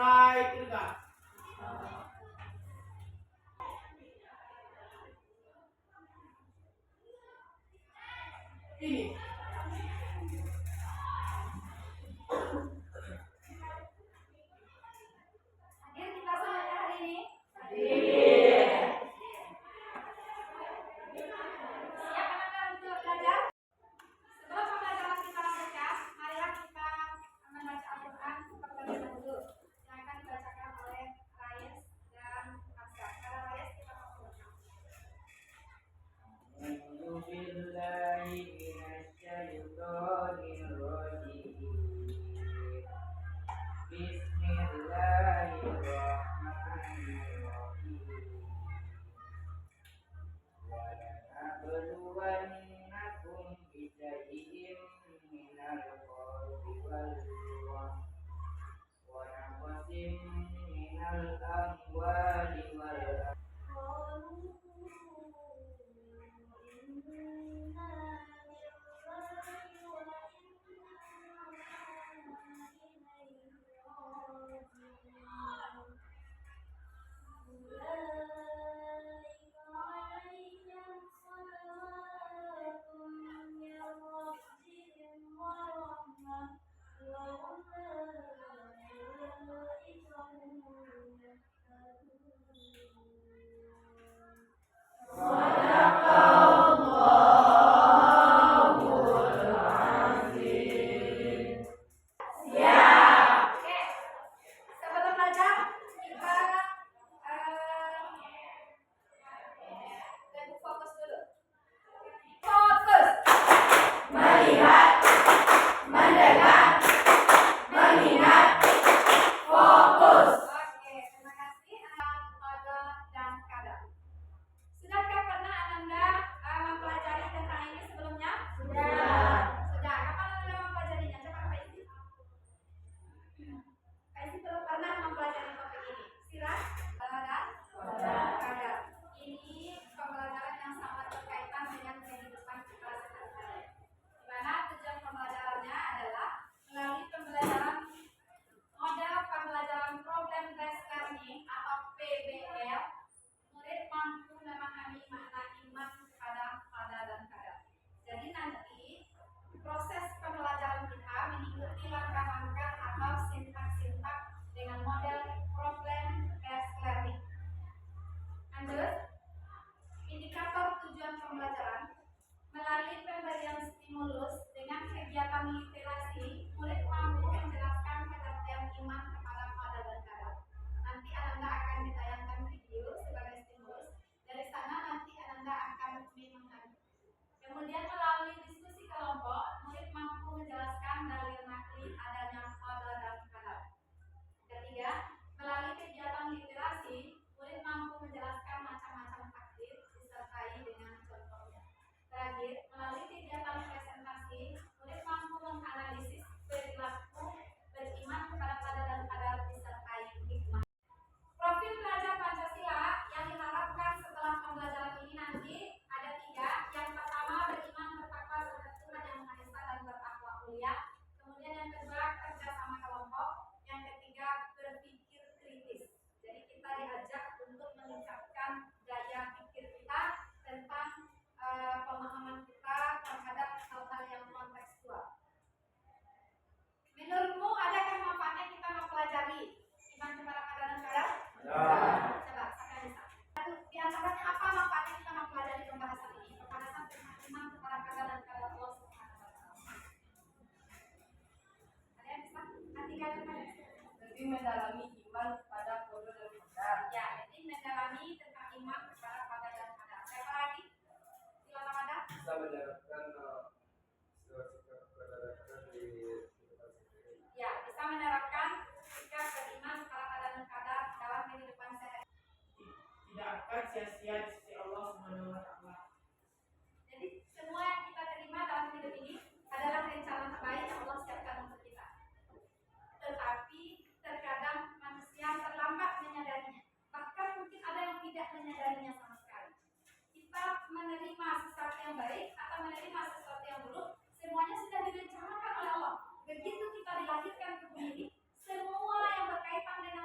right itu enggak? Ini. Hadir kita semuanya hari ini. Siap anak-anak untuk belajar? Sebelum pembelajaran kita lanjutkan, marilah kita membaca Al-Quran terlebih dahulu yang akan dibacakan oleh Rais dan Hamzah. Karena Rais kita mau Walanabuwannakum bisyai'in minal khawfi wal ju'i wa naqsin minal amwali wal sebelum belajar kita fokus dulu. Fokus. Melihat, mendengar, mengingat, fokus. Oke, terima kasih Pada dan Kada. Sudahkah pernah Ananda mempelajari tentang ini sebelumnya? Sudah. Kapan Ananda mempelajarinya? Coba Pak Isi. Pak Isi belum pernah mempelajari topik ini. Sirah dan Kada. Ini pembelajaran yang sangat berkaitan dengan kehidupan kita sehari-hari. Di mana tujuan pembelajarannya adalah melalui pembelajaran model pembelajaran problem based learning atau PBL, murid mampu memahami makna iman kepada pada dan kada. Jadi nanti proses pembelajaran kita mengikuti langkah-langkah atau sintak-sintak dengan model problem based learning. Lanjut, indikator tujuan pembelajaran melalui pemberian stimulus dengan kegiatan literasi, murid mampu menjelaskan pengertian iman kepada pada dan kada. Nanti Ananda akan ditayangkan video sebagai stimulus. Dari sana nanti Ananda akan memahami. Kemudian melalui diskusi kelompok, murid mampu menjelaskan dalil nakli adanya pada dan kada. Ketiga, melalui kegiatan literasi, murid mampu menjelaskan macam-macam takdir disertai dengan contohnya. Terakhir, melalui kegiatan presentasi, murid mampu menganalisis perilaku beriman kepada pada dan kada disertai hikmah. Profil pelajar Pancasila yang diharapkan setelah pembelajaran ini nanti ada 3. Yang pertama, beriman bertakwa terhadap Tuhan Yang Maha Esa dan berakhlak mulia. Kemudian yang kedua, kerja sama kelompok. Yang ketiga, berpikir kritis. Jadi kita diajak untuk meningkatkan daya pikir kita tentang pemahaman kita terhadap hal-hal yang kontekstual. Menurutmu adakah manfaatnya kita mempelajari iman kepada pada dan kada? Coba siapa bisa. Di antaranya apa manfaatnya kita mempelajari pembahasan ini? Pembahasan tentang iman kepada pada dan kada Allah Subhanahu wa Ta'ala. Ada yang bisa? Artikan apa? Lebih mendalami iman kepada qada dan qadar. Ya, jadi mendalami tentang iman kepada pada dan kada. Siapa lagi? Silakan ada. bisa menerapkan sikap kedaratan di kehidupan sehari-hari. Ya, bisa menerapkan sikap beriman kepada pada dan kada dalam kehidupan sehari-hari. Tidak akan sia-sia di sisi Allah Subhanahu wa Ta'ala. Jadi semua yang kita terima dalam hidup ini adalah rencana terbaik yang Allah siapkan untuk kita. Tetapi terkadang manusia terlambat menyadarinya. Bahkan mungkin ada yang tidak menyadarinya sama sekali. Kita menerima sesuatu yang baik atau menerima sesuatu yang buruk, semuanya sudah direncanakan oleh Allah. Begitu kita dilahirkan ke bumi ini, semua yang berkaitan dengan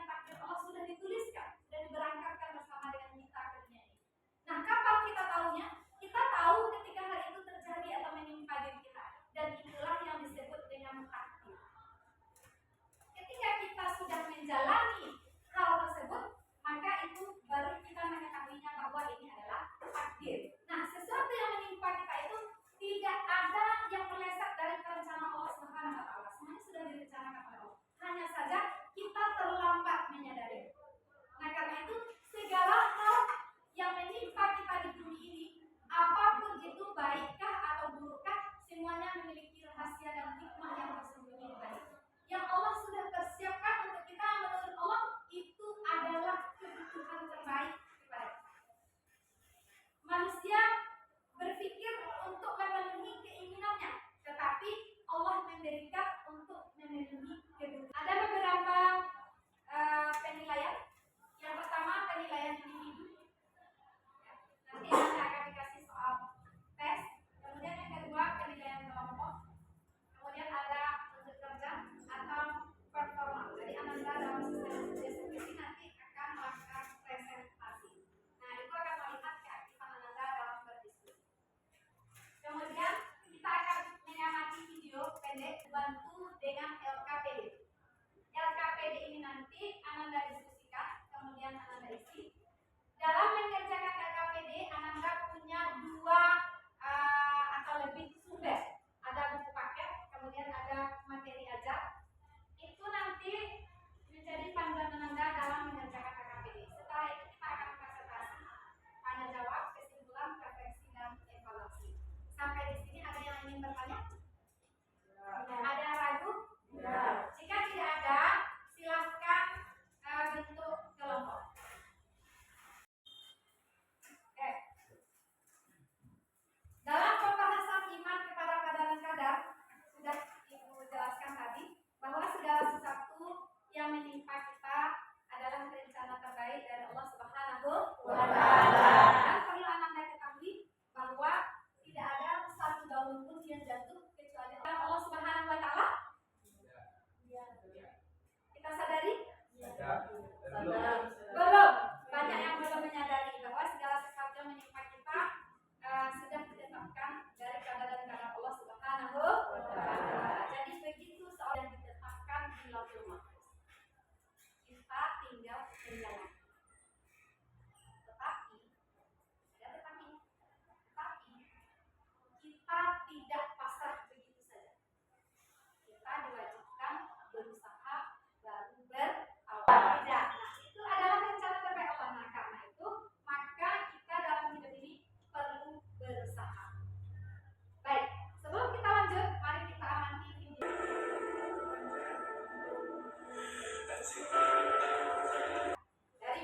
Dari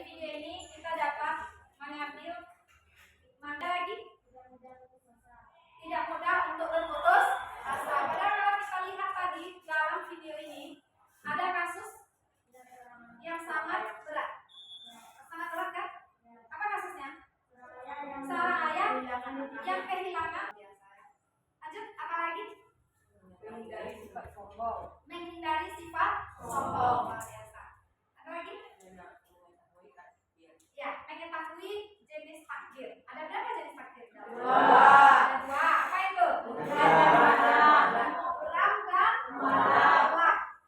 video ini kita dapat mengambil mana lagi? Tidak mudah untuk berputus asa. Padahal kalau kita lihat tadi dalam video ini ada kasus yang sangat berat. Sangat berat kan? Apa kasusnya? Seorang ayah yang kehilangan. Lanjut, apa lagi? Menghindari sifat sombong. Menghindari sifat sombong. Luar biasa. Ada lagi? Ya, mengetahui jenis takdir. Ada berapa jenis takdir? Dua. Ada dua. Apa itu? Mudah dan mualaf.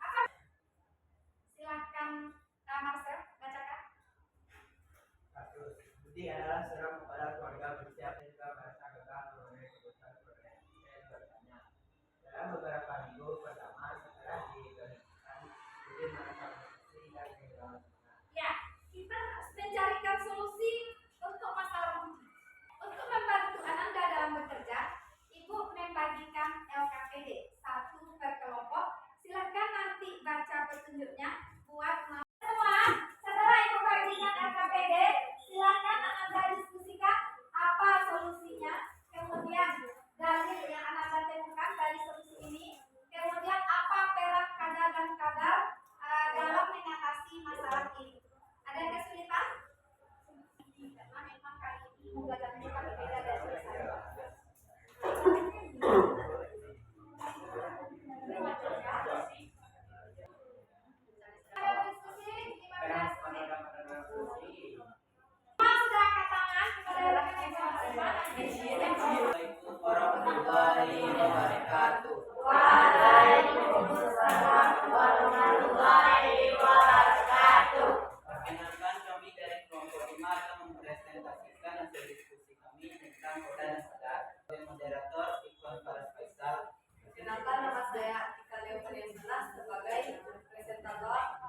Apa? Silakan Marcel bacakan. Kasus budi adalah seorang kepada keluarga bersiap dan juga para sahabat mengenai keputusan keluarga. Saya bertanya, dalam beberapa minggu pertama setelah diberhentikan, budi merasa frustasi dan kehilangan semangat. Ya, kita harus mencarikan solusi untuk masalah budi. Untuk membantu Anda dalam bekerja, Ibu membagikan LKPD satu per kelompok. Silakan nanti baca petunjuknya buat semua. Setelah Ibu bagikan LKPD, silakan Anda diskusikan apa solusinya. Kemudian dalil yang Anda temukan dari solusi ini. Kemudian apa peran kadar dan kadar dalam mengatasi masalah ini. Ada kesulitan? Karena memang kali ini pembelajarannya berbeda dari saya. Ada diskusi 15 menit. Semua sudah angkat tangan kepada rekan yang sama. Assalamualaikum warahmatullahi wabarakatuh. Waalaikumsalam warahmatullahi wabarakatuh. Perkenalkan, kami dari kelompok 5 akan mempresentasikan hasil diskusi kami tentang koda dan sadar. Sebagai moderator Iqbal Faras Faisal. Perkenalkan, nama saya Ika Leo Faryazana sebagai presentator.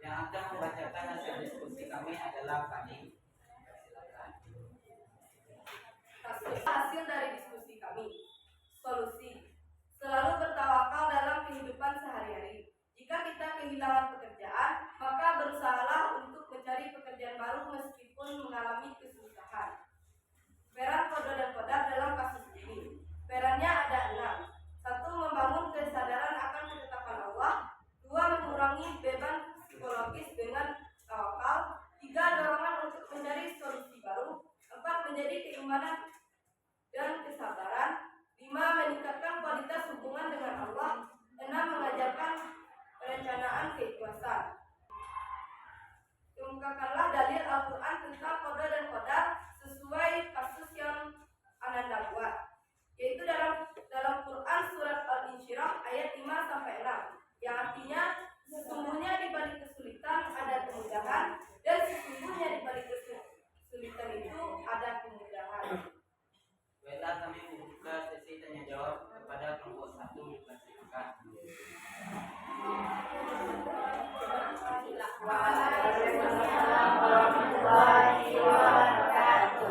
Yang akan membacakan hasil diskusi kami adalah Fani. Silakan. Hasil dari diskusi kami. Solusi. Selalu bertawakal dalam kehidupan sehari-hari. Jika kita kehilangan pekerjaan, maka berusahalah untuk mencari pekerjaan baru meskipun mengalami kesusahan. Peran kodo dan kodar dalam kasus ini. Perannya ada 6. 1. Membangun kesadaran akan ketetapan Allah. 2. Mengurangi beban psikologis dengan tawakal. 3. Dorongan untuk mencari solusi baru. 4. Menjadi keimanan dan kesabaran. 5. Meningkatkan kualitas hubungan dengan Allah. 6. Mengajarkan perencanaan keikhlasan. Kemukakanlah dalil Al-Quran tentang koda dan kodar sesuai kasus yang Ananda buat, yaitu dalam Quran surat Al-Insyirah ayat 5-6, yang artinya sesungguhnya di balik kesulitan ada kemudahan dan sesungguhnya di balik kesulitan itu ada kemudahan. Baiklah, kami membuka sesi tanya jawab kepada kelompok 1 dipersilakan. Waalaikumsalam warahmatullahi wabarakatuh.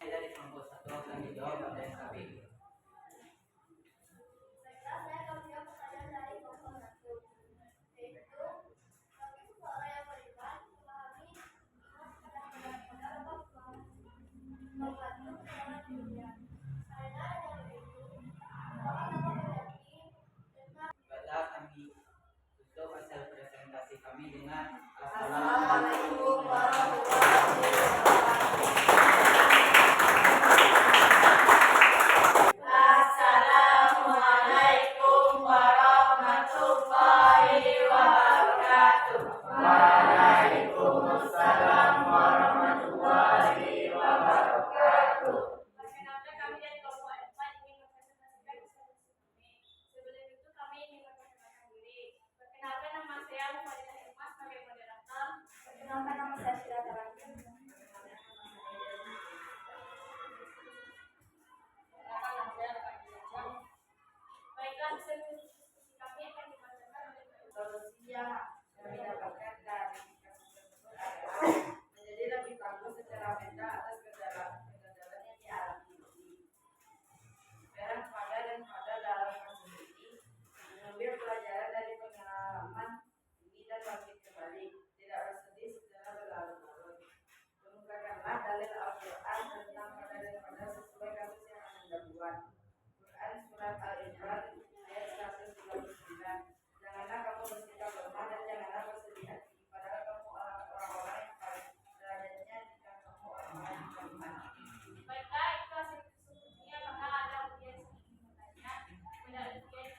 Dari kelompok 1 akan dijawab oleh kami. Baiklah, kami tutup hasil presentasi kami dengan Assalamualaikum warahmatullahi wabarakatuh. Assalamualaikum warahmatullahi wabarakatuh. Waalaikumsalam warahmatullahi wabarakatuh. Perkenalkan, kami dari kelompok 4 ingin mempresentasikan diskusi ini. Sebelum itu kami ingin memperkenalkan diri. Perkenalkan, nama saya Mufaridah Irma sebagai moderator. Perkenalkan, nama saya Syira Tarakin. Perkenalkan, nama saya Rakan Jajang. Baiklah, hasil diskusi kami akan jahat yang didapatkan dari kasus tersebut adalah menjadi lebih bagus secara mental atas kegagalan yang dialami. Sekarang pada dalam kasus ini mengambil pelajaran dari pengalaman ini dan bangkit kembali, tidak bersedih secara berlarut-larut. Kemukakanlah dalil Al-Quran tentang pada dan pada sesuai kasus yang Anda buat. Quran Surat Al-Imran ayat 129. Janganlah kamu bersikap lemah dan janganlah bersedih hati, padahal kamu orang-orang yang paling derajatnya jika kamu orang-orang yang paling mati. Baiklah, itu hasil sesungguhnya. Maka ada ujian sedikit bertanya kepada ujian.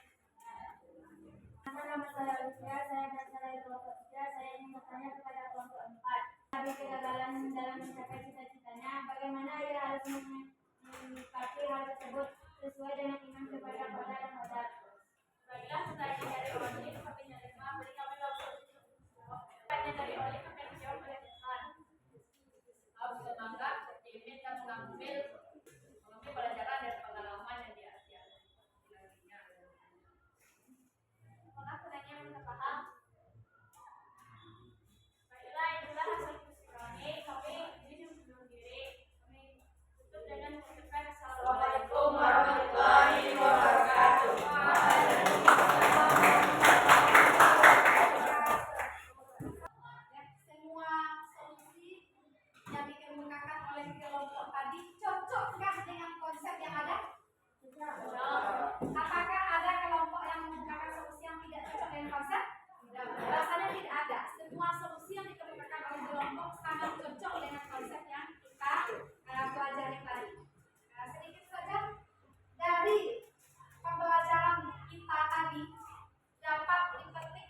Nama saya Lucia, saya berasal dari kelompok 3. Saya ingin bertanya kepada kelompok 4. Habis kegagalan dalam mencapai cita-citanya, bagaimana ia harus menyikapi hal tersebut sesuai dengan iman kepada Allah dan Qadar. Baiklah, pertanyaan dari Oli, kami menerima. Beri kami waktu untuk pertanyaan dari Oli, kami dijawab oleh Tuhan. Harus semangat, optimis dan mengambil pelajaran dari pengalaman yang dialaminya. Apakah penanya sudah paham? Baiklah, itulah hasil diskusi kami. Kami di sini undur diri. Kami tutup dengan mengucapkan Assalamualaikum warahmatullahi wabarakatuh. Ya, semua solusi yang dikemukakan oleh kelompok tadi cocokkah dengan konsep yang ada? Apakah ada kelompok yang mengemukakan solusi yang tidak cocok dengan konsep? Rasanya tidak ada. Semua solusi yang dikemukakan oleh kelompok sangat cocok dengan konsep yang kita pelajari tadi. Sedikit saja dari pembelajaran kita tadi dapat dipetik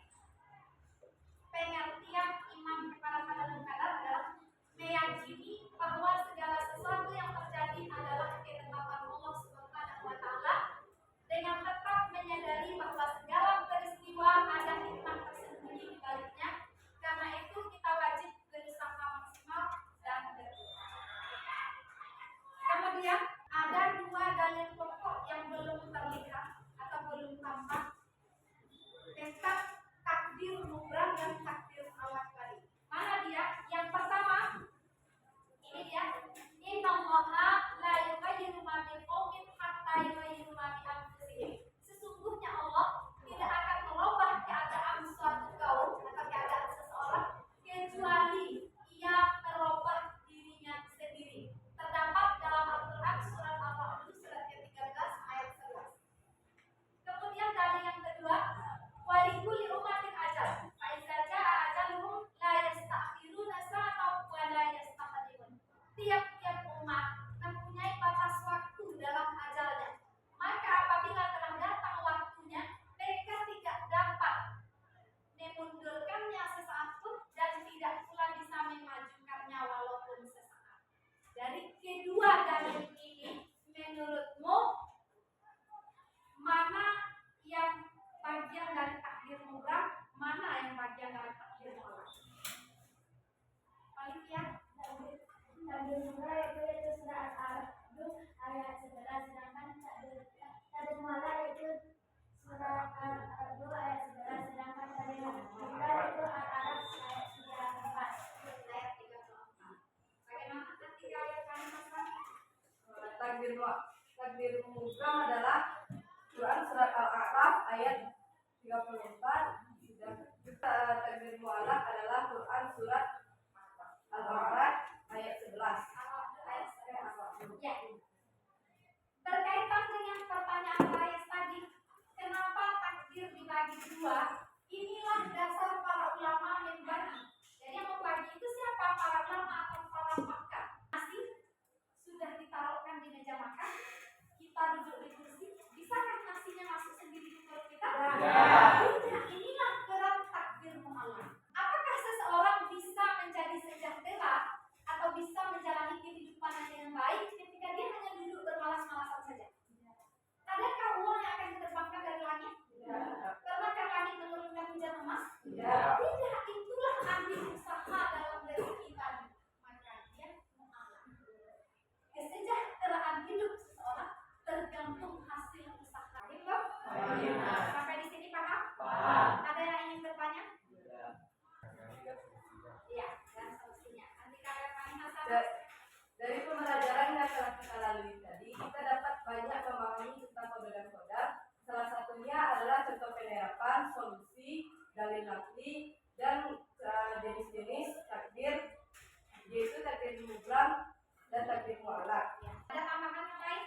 pengertian iman kepada Allah dan Qadar adalah meyakini bahwa segala sesuatu yang terjadi adalah ketetapan Allah Subhanahu wa taala dengan tetap menyadari bahwa segala peristiwa ada hikmah tersembunyi di baliknya. Karena itu kita wajib berusaha maksimal dan berdoa. Kemudian ada dua dalil pokok yang belum terlihat atau belum tampak tentang takdir mubrah dan takdir Allah tadi. Mana dia? Yang pertama, ini dia. Innallaha la yughayyiru ma biqaumin hatta yughayyiru ma bi anfusihim. Sesungguhnya Allah tidak akan merubah keadaan suatu kaum atau keadaan seseorang kecuali ia merubah dirinya sendiri. Terdapat dalam Al-Quran surat Al-Ra'd surat ke-13 ayat 11. Kemudian dalil yang kedua, walikulli ummatin ajal. Fa iza jaa ajaluhum la yasta'khiruna sa'atan wa la yastaqdimun. Tiap-tiap umat mempunyai batas waktu dalam ajalnya. Maka apabila telah datang waktunya, mereka tidak dapat memundurkannya sesaat pun dan tidak pula bisa memajukannya walaupun sesaat. Dari kedua dalil ini, menurutmu mana yang bagian dari takdir mubrah, mana yang bagian dari takdir mu'allaq? Paling ya, takdir mubrah itu surat Al-Araf ayat 11, sedangkan takdir mu'allaq itu surat Al-Araf ayat 11, sedangkan takdir mubrah itu Al-Araf ayat 34. Ayat 34. Bagaimana ketika ayat kami Takdir mubrah adalah Quran Surat Al-A'raf ayat 34. Takdir mu'allaq adalah Quran Surat Al-A'raf ayat 11. Ya. Berkaitan dengan pertanyaan Rayes tadi, kenapa takdir dibagi dua? Inilah dasar para ulama membagi. Jadi yang membagi itu siapa? Para ulama atau para pakar? Nasi sudah ditaruhkan di meja makan, kita duduk di kursi. Bisakah nasinya masuk sendiri di perut kita? Ya. Inilah gerak takdir mu'allaq. Apakah lafzi dan jenis-jenis takdir, yaitu takdir mublam dan takdir mu'allaq. Ada tambahan yang lain?